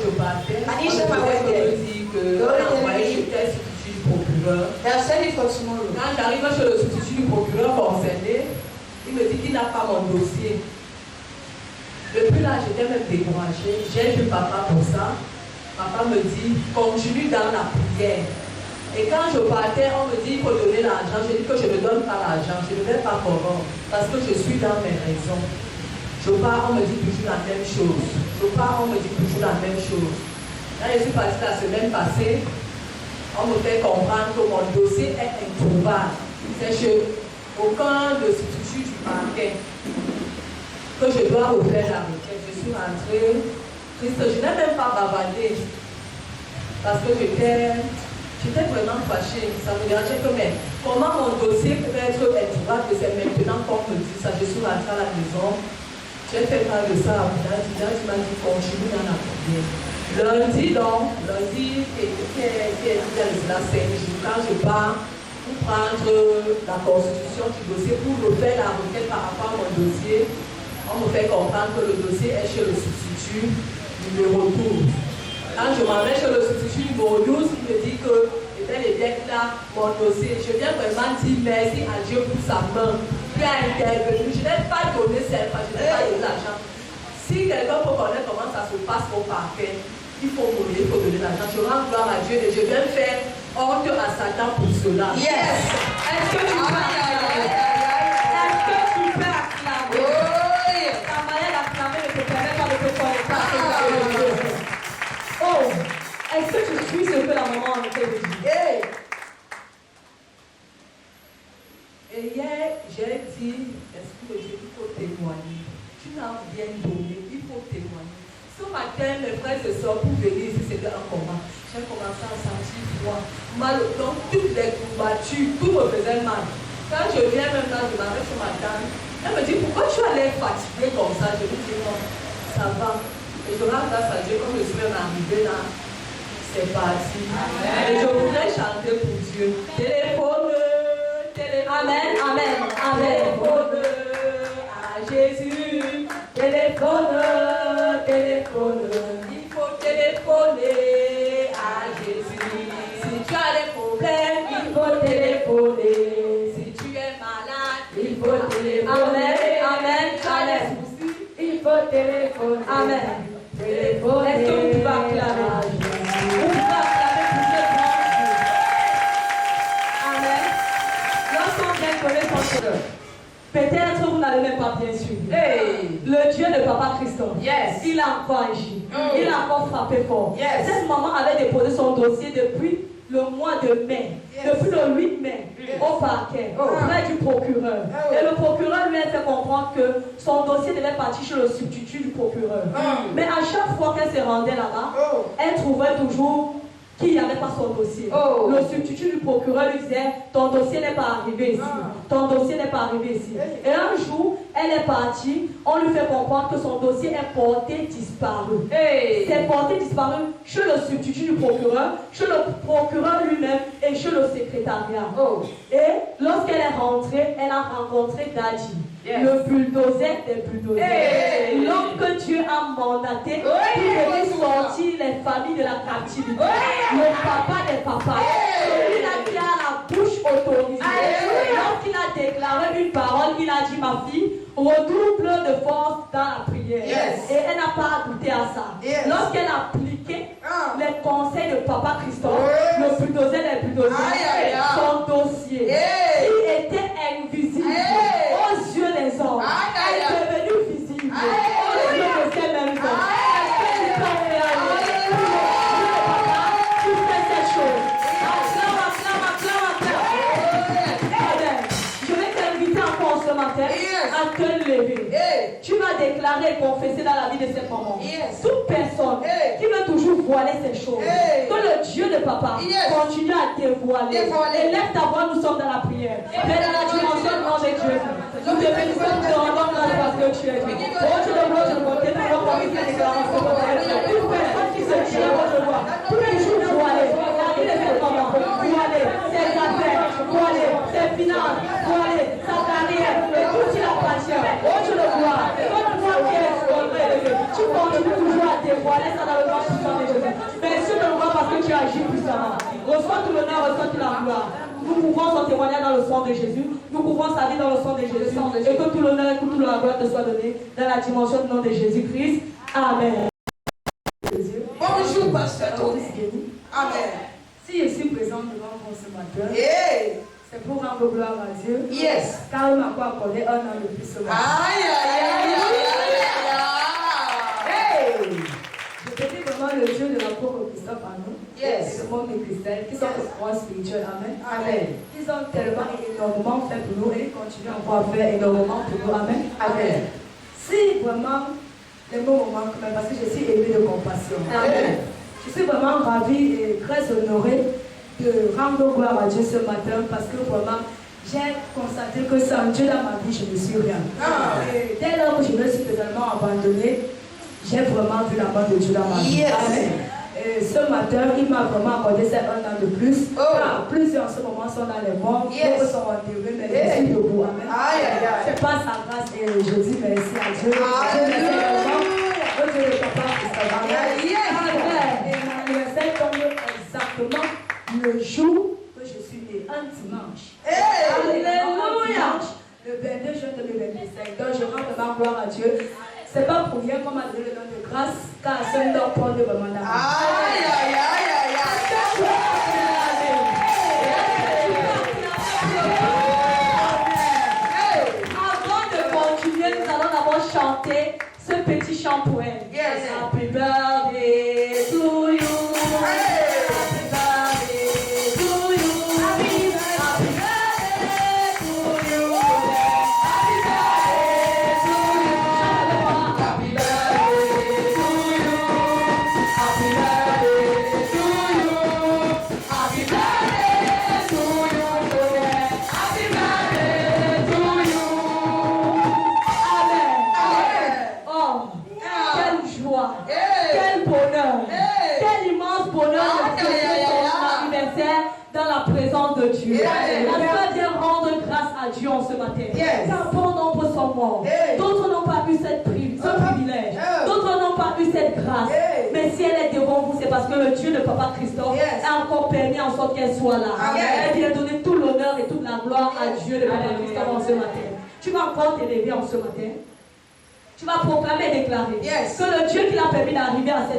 je partais, on Anisha me Mawende. dit que j'étais substitut du procureur. They'll send it for tomorrow. Quand j'arrive chez le substitut du procureur concerné, il me dit qu'il n'a pas mon dossier. Depuis là, j'étais même découragée. J'ai vu papa pour ça. Papa me dit, continue dans la prière. Et quand je partais, on me dit, il faut donner l'argent. Je dis que je ne donne pas l'argent. Je ne vais pas corrompre. Parce que je suis dans mes raisons. Je pars, on me dit toujours la même chose. Je pars, on me dit toujours la même chose. Quand je suis partie la semaine passée, on me fait comprendre que mon dossier est introuvable. C'est chez aucun de substitut du parquet que je dois refaire la requête. Je suis rentrée triste. Je n'ai même pas bavardé parce que j'étais vraiment fâchée. Ça me dérangeait que, mais comment mon dossier peut être introuvable? C'est maintenant qu'on me dit ça. Je suis rentrée à la maison. J'ai fait part de ça à mon âge. Il m'a dit continue dans la prière. Lundi, qui est là, 5 jours, quand je pars pour prendre la constitution du dossier, pour refaire la requête par rapport à mon dossier, on me fait comprendre que le dossier est chez le substitut numéro 12. Quand je m'en vais chez le substitut numéro 12, il me dit que bel et bien qu'il a mon dossier. Je viens vraiment dire merci à Dieu pour sa main qui a intervenu. Je n'ai pas donné cette fois, je n'ai pas donné l'argent. Si quelqu'un peut connaître comment ça se passe au parquet, il faut mourir, il faut donner l'argent. Je rends gloire à Dieu et je viens faire honte à Satan pour cela. Yes. Est-ce que tu peux acclamer? Est-ce que tu peux acclamer? Ta manière d'acclamer ne te permet pas de te connecter. Oh, est-ce que tu suis ce que la maman a fait de dire? Et hier, j'ai dit, est-ce que Dieu, il faut témoigner. Tu n'as rien donné, il faut témoigner. Ce matin, mes frères et sœurs, pour venir ici, c'était un combat. J'ai commencé à sentir froid, mal au temps, toutes les courbatures, tout me faisait mal. Quand je viens même là, je m'arrête sur ma dame. Elle me dit, pourquoi tu as l'air fatigué comme ça? Je lui dis, non, ça va. Et je rends grâce à Dieu, comme je suis même arrivée là, c'est parti. Amen. Et je voudrais chanter pour Dieu. Téléphone, Amen, amen, amen. Téléphone à Jésus. Téléphone, téléphone. Il faut téléphoner à Jésus. Si tu as des problèmes, il faut téléphoner. Si tu es malade, il faut téléphoner. Amen, amen, Tu as des amen. soucis, il faut téléphoner. Amen. Téléphoner. Est-ce que vous pouvez acclamer? Vous pouvez acclamer pour ce grand Dieu. Amen. Lorsqu'on vient connaître son cœur, peut-être vous n'avez même pas bien suivi. Hey. Le Dieu de Papa Christophe, Yes. il a encore agi. Il a encore frappé fort. Yes. Cette maman avait déposé son dossier depuis le mois de mai, depuis le 8 mai, au parquet, auprès du procureur. Et le procureur lui a fait comprendre que son dossier devait partir chez le substitut du procureur. Mais à chaque fois qu'elle se rendait là-bas, elle trouvait toujours qu'il n'y avait pas son dossier. Le substitut du procureur lui disait, ton dossier n'est pas arrivé ici. Ton dossier n'est pas arrivé ici. Et un jour, elle est partie, on lui fait comprendre que son dossier est porté disparu. C'est porté disparu chez le substitut du procureur, chez le procureur lui-même et chez le secrétariat. Et lorsqu'elle est rentrée, elle a rencontré Daddy. Le bulldozer des bulldozers. L'homme que Dieu a mandaté pour venir sortir les familles de la captivité. Le papa des papas. Celui-là qui a la bouche autorisée. Lorsqu'il a déclaré une parole, il a dit, ma fille, redouble de force dans la prière. Et elle n'a pas douté à ça. Lorsqu'elle a appliqué les conseils de Papa Christophe, le bulldozer des bulldozers, son dossier, qui était invisible aux yeux des hommes, est devenu visible aux yeux de ces mêmes hommes. Est-ce que tu peux faire papa, tu fais cette chose? Acclame. Je vais t'inviter encore ce matin à te lever. Tu vas déclarer et confesser dans la vie de cette maman. Toute personne qui veut toujours voiler ces choses, que le Dieu de papa continue à dévoiler. Et lève ta voix, nous sommes dans la prière. Mais dans la dimension du nom de Dieu, nous te bénissons, nous te rendons grâce parce que tu es Dieu. Oh, je le vois, je le vois, tu es pour cette déclaration. Une personne qui se tient, moi je vois, pour toujours voiler. La vie de cette maman, voiler ses affaires, voiler ses finances, voiler sa carrière, et tout il appartient. Oh, je le vois. Comme toi qui es élevé, tu continues toujours à dévoiler ça dans le nom de agis puissamment. Reçois tout l'honneur, reçois toute la gloire. Nous couvrons son témoignage dans le sang de Jésus. Nous couvrons sa vie dans le sang de Jésus. Et que tout l'honneur et que toute la gloire te soit donné dans la dimension du nom de Jésus-Christ. Amen. Bonjour, pasteur Tony. Amen. Si je suis présente devant vous ce matin, Hey. c'est pour rendre gloire à Dieu. Yes. Car il m'a pas accordé un an de plus ce matin. Aïe, aïe, aïe, aïe, aïe, aïe. Je bénis vraiment le Dieu de l'apôtre Christophe à nous. Yes. Et le monde de Christelle, qui sont des rois spirituels. Amen. Amen. Ils ont tellement énormément fait pour nous et ils continuent encore à faire énormément pour nous. Amen. Amen. Si vraiment les mots me manquent, mais parce que je suis aimée de compassion. Amen. Je suis vraiment ravie et très honorée de rendre gloire à Dieu ce matin parce que vraiment j'ai constaté que sans Dieu dans ma vie, je ne suis rien. Et dès lors que je me suis totalement abandonnée, j'ai vraiment vu la main de Dieu dans ma vie. Yes. Amen. Et ce matin, il m'a vraiment accordé un an de plus. Oh. Car plusieurs en ce moment sont dans les morts, Yes. d'autres sont enterrés, mais Yes. je suis debout. Amen. Aïe, aïe, aïe. C'est pas sa grâce et je dis merci à Dieu. Dieu le papa Amen. Et mon anniversaire tombe exactement le jour que je suis née, un dimanche. Hey. Alléluia. Le 22 juin 2025. Donc je rends vraiment gloire à Dieu. C'est pas pour rien qu'on m'a donné le nom de grâce, car ce nom porte vraiment d'amour. Aïe, aïe, aïe, aïe, Avant de continuer, nous allons d'abord chanter ce petit chant pour elle. Yes. Happy birthday to you. Happy birthday to you. Happy birthday to you. Happy birthday to you. Happy birthday to you. Happy birthday to you. Happy birthday to you. Happy birthday to you. Amen. Oh, quelle joie, quel bonheur, quel immense bonheur de fêter son anniversaire dans la présence de Dieu. La foi vient rendre grâce à Dieu en ce matin. Car bon nombre sont morts. D'autres n'ont pas eu ce privilège. D'autres n'ont pas eu cette grâce. Mais si elle est devant vous, c'est parce que le Dieu de Papa Christophe a encore permis en sorte qu'elle soit là. Elle vient donner tout l'honneur et toute la gloire à Dieu de Papa Christophe en ce matin. Tu vas encore t'élever en ce matin. Tu vas proclamer et déclarer que le Dieu qui l'a permis d'arriver à ce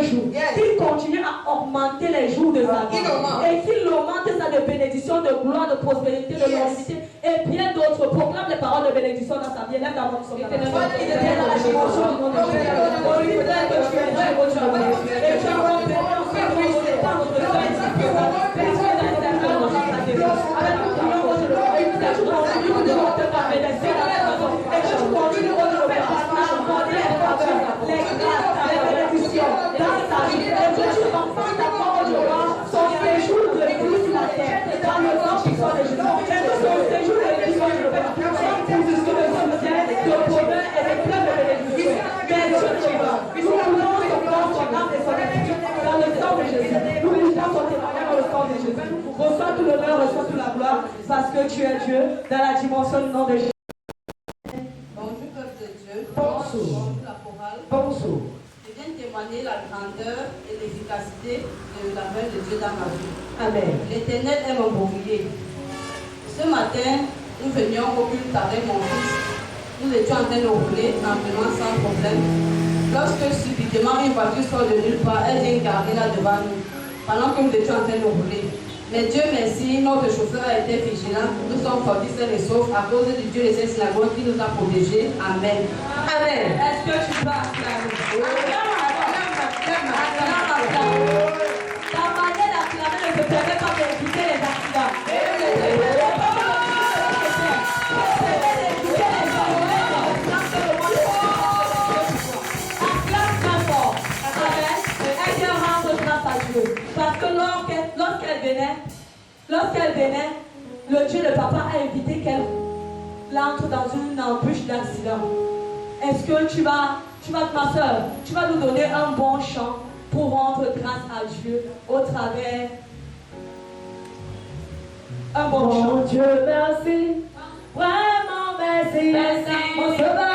jour, qu'il continue à augmenter les jours de sa vie et qu'il augmente sa de bénédiction, de gloire, de prospérité, de longévité et bien d'autres. Proclame les paroles de bénédiction dans sa vie. Lève la main sur la main. Il était dans la dimension du monde de Dieu. On lui dit que tu es Dieu, tu as permis. Et tu as encore permis en fait que je n'ai pas notre cœur et sa présence. Personne n'a été d'accord dans sa défense. Avec nous, tu continues de monter ta bénédiction dans la maison. Et tu continues de faire passer les faveurs, les grâces, les bénédictions dans sa vie. Et que tu renforces ta parole de roi, son séjour de plus sur la terre, dans le sang qui soit de Jésus. Et que son séjour de plus soit de Jésus. Sans position de soutien, de bonheur et de plein de bénédictions. Mais Dieu qui va, nous pouvons son corps, son âme et son esprit dans le sang de Jésus. Nous pouvons son témoignage dans le sang de Jésus. Reçois tout l'honneur, reçois toute la gloire, parce que tu es Dieu dans la dimension du nom de Jésus. Bonjour, peuple de Dieu. Bonjour. Bonjour, la chorale. Bonjour. Je viens témoigner la grandeur et l'efficacité de la main de Dieu dans ma vie. Amen. L'Éternel est mon bouclier. Ce matin, nous venions au culte avec mon fils. Nous étions en train de rouler tranquillement sans problème. Lorsque subitement une voiture sort de nulle part, elle vient garer là devant nous, pendant que nous étions en train de rouler. Mais Dieu merci, notre chauffeur a été vigilant. Nous sommes sortis sains et saufs à cause du Dieu de cette synagogue qui nous a protégés. Amen. Amen. Est-ce que tu vas acclamer? Ta manière d'acclamer ne te permet pas d'éviter les accidents. Acclame très fort. Amen. Elle vient rendre grâce à Dieu. Parce que lorsqu'elle venait, le Dieu de papa a évité qu'elle entre dans une embûche d'accident. Est-ce que tu vas, ma soeur, tu vas nous donner un bon chant pour rendre grâce à Dieu au travers un bon chant. Dieu merci, vraiment merci, Merci. mon sauveur